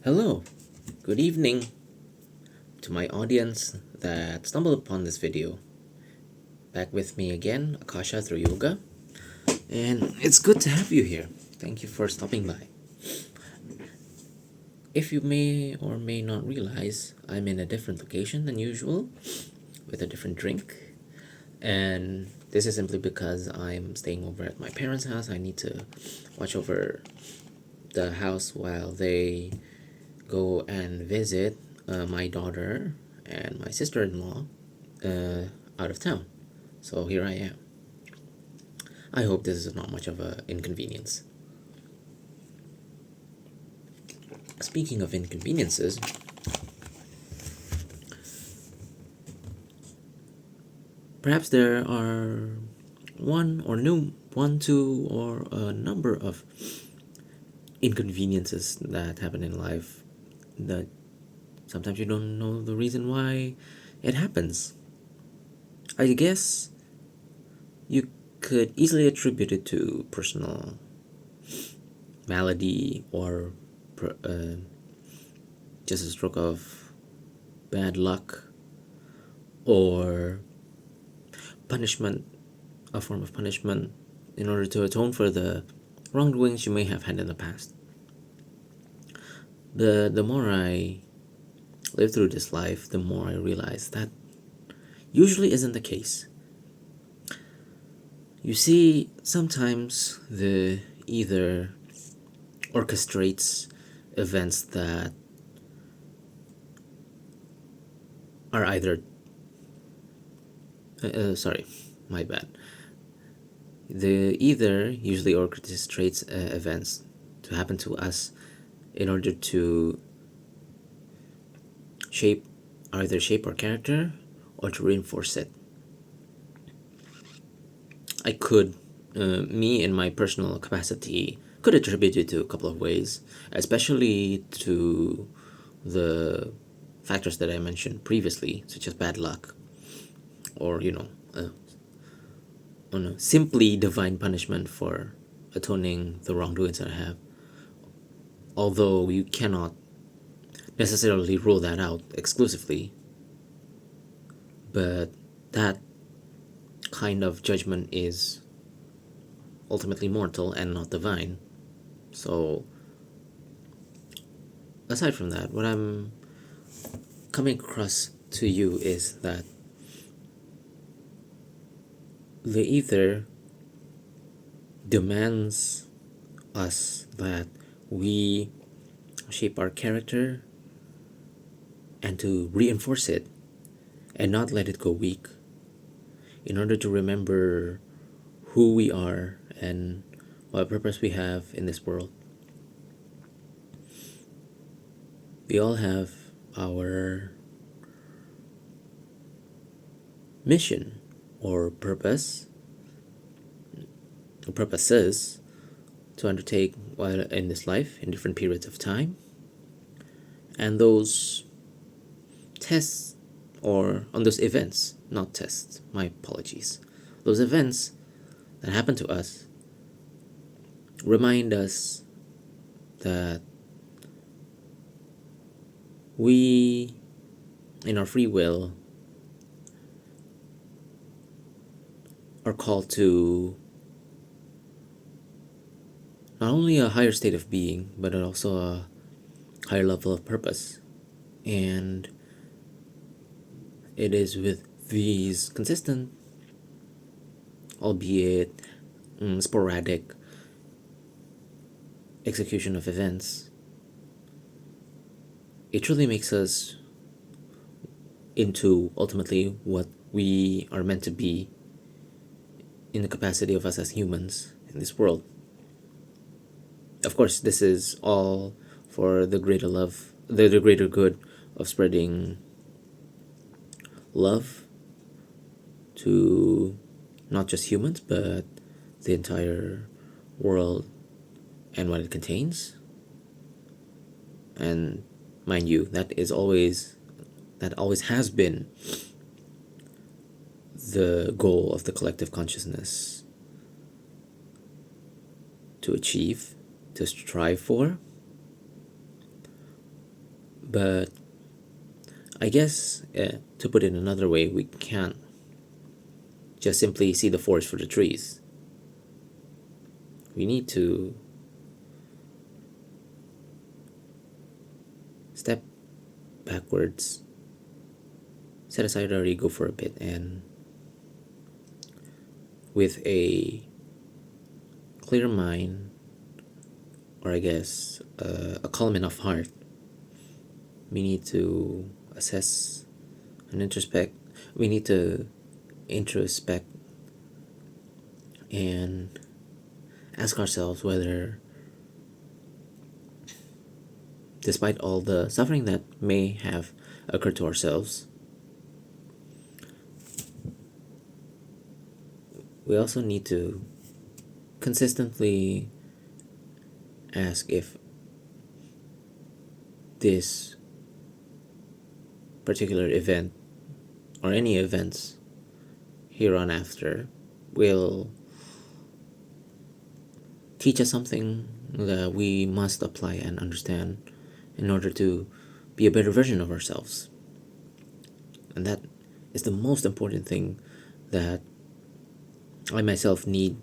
Hello, good evening to my audience that stumbled upon this video. Back with me again, Akasha through yoga, and it's good to have you here. Thank you for stopping by. If you may or may not realize, I'm in a different location than usual with a different drink, and this is simply because I'm staying over at my parents' house. I need to watch over the house while they go and visit my daughter and my sister-in-law out of town. So here I am. I hope this is not much of an inconvenience. Speaking of inconveniences, perhaps there are two, or a number of inconveniences that happen in life that sometimes you don't know the reason why it happens. I guess you could easily attribute it to personal malady or just a stroke of bad luck or punishment, a form of punishment in order to atone for the wrongdoings you may have had in the past. The more I live through this life, the more I realize that usually isn't the case. You see, sometimes the either orchestrates events that are either sorry, my bad. The either usually orchestrates events to happen to us in order to either shape our character or to reinforce it. I could, me in my personal capacity, could attribute it to a couple of ways, especially to the factors that I mentioned previously, such as bad luck, or simply divine punishment for atoning the wrongdoings that I have. Although you cannot necessarily rule that out exclusively, but that kind of judgment is ultimately mortal and not divine. So aside from that, what I'm coming across to you is that the ether demands us that we shape our character and to reinforce it and not let it go weak in order to remember who we are and what purpose we have in this world. We all have our mission or purpose or purposes to undertake while in this life in different periods of time, and those tests, or on those events, not tests, my apologies, those events that happen to us remind us that we, in our free will, are called to not only a higher state of being, but also a higher level of purpose. And it is with these consistent, albeit sporadic, execution of events, it truly makes us into ultimately what we are meant to be in the capacity of us as humans in this world. Of course, this is all for the greater love, the greater good of spreading love to not just humans, but the entire world and what it contains. And mind you, that always has been the goal of the collective consciousness to achieve, to strive for. But I guess, to put it another way, we can't just simply see the forest for the trees. We need to step backwards, set aside our ego for a bit, and with a clear mind, or I guess a calm enough heart, we need to assess and introspect. We need to introspect and ask ourselves whether, despite all the suffering that may have occurred to ourselves, we also need to consistently ask if this particular event or any events here on after will teach us something that we must apply and understand in order to be a better version of ourselves. And that is the most important thing that I myself need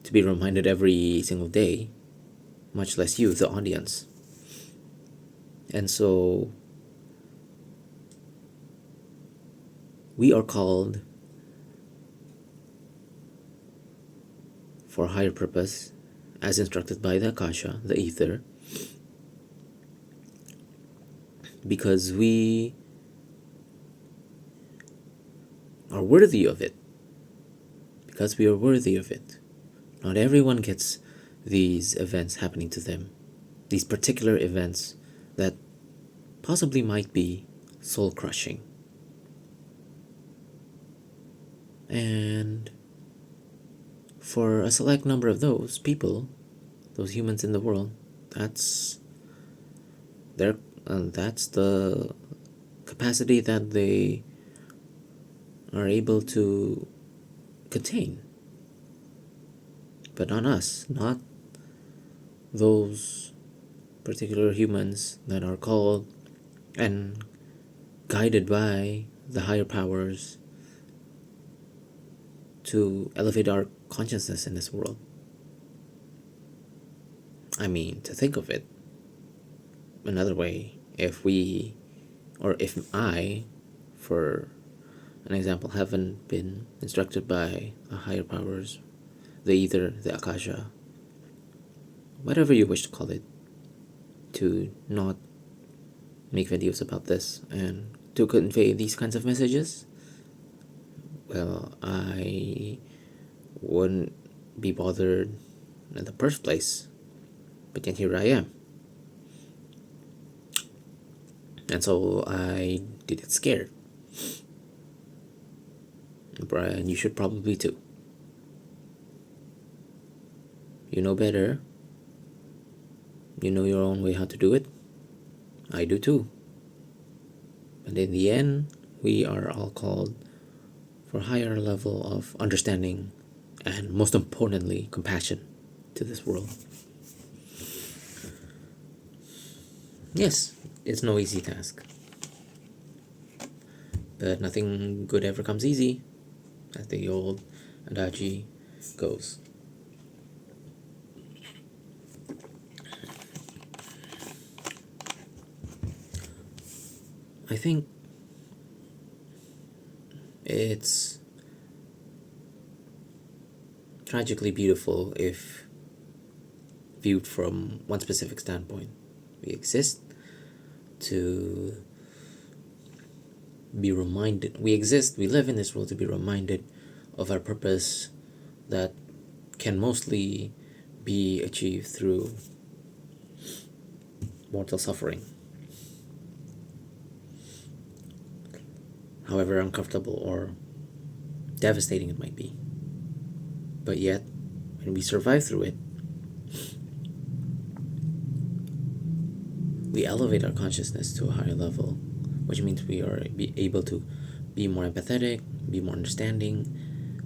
to be reminded every single day, much less you, the audience. And so we are called for a higher purpose, as instructed by the Akasha, the ether, because we are worthy of it. Because we are worthy of it. Not everyone gets these events happening to them. These particular events that possibly might be soul-crushing. And for a select number of those people, those humans in the world, that's the capacity that they are able to contain. But not us, not those particular humans that are called and guided by the higher powers to elevate our consciousness in this world. I mean, to think of it another way, if I, for an example, haven't been instructed by the higher powers, the ether, the Akasha, whatever you wish to call it, to not make videos about this and to convey these kinds of messages, well, I wouldn't be bothered in the first place. But then here I am. And so I did it scared. Brian, you should probably too. You know better. You know your own way how to do it. I do too. But in the end, we are all called for a higher level of understanding and, most importantly, compassion to this world. Yes, it's no easy task. But nothing good ever comes easy, as the old adage goes. I think it's tragically beautiful if viewed from one specific standpoint. We exist to be reminded, we live in this world to be reminded of our purpose that can mostly be achieved through mortal suffering. However uncomfortable or devastating it might be. But yet, when we survive through it, we elevate our consciousness to a higher level, which means we are able to be more empathetic, be more understanding,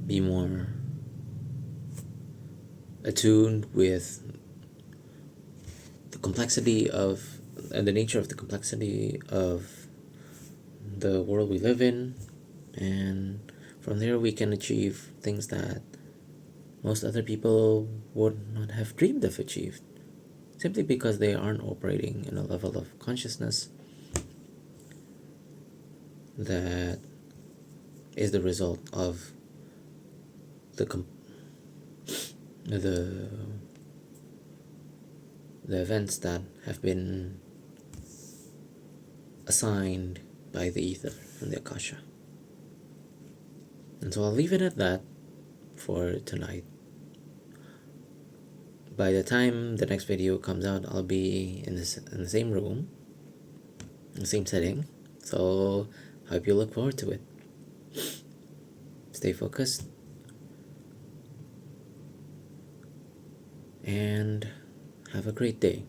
be more attuned with the complexity of and the nature of the complexity of the world we live in, and from there we can achieve things that most other people would not have dreamed of achieved, simply because they aren't operating in a level of consciousness that is the result of the the the events that have been assigned by the ether and the akasha. And so I'll leave it at that for tonight. By the time the next video comes out, I'll be in the same room, in the same setting. So I hope you look forward to it. Stay focused and have a great day.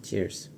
Cheers.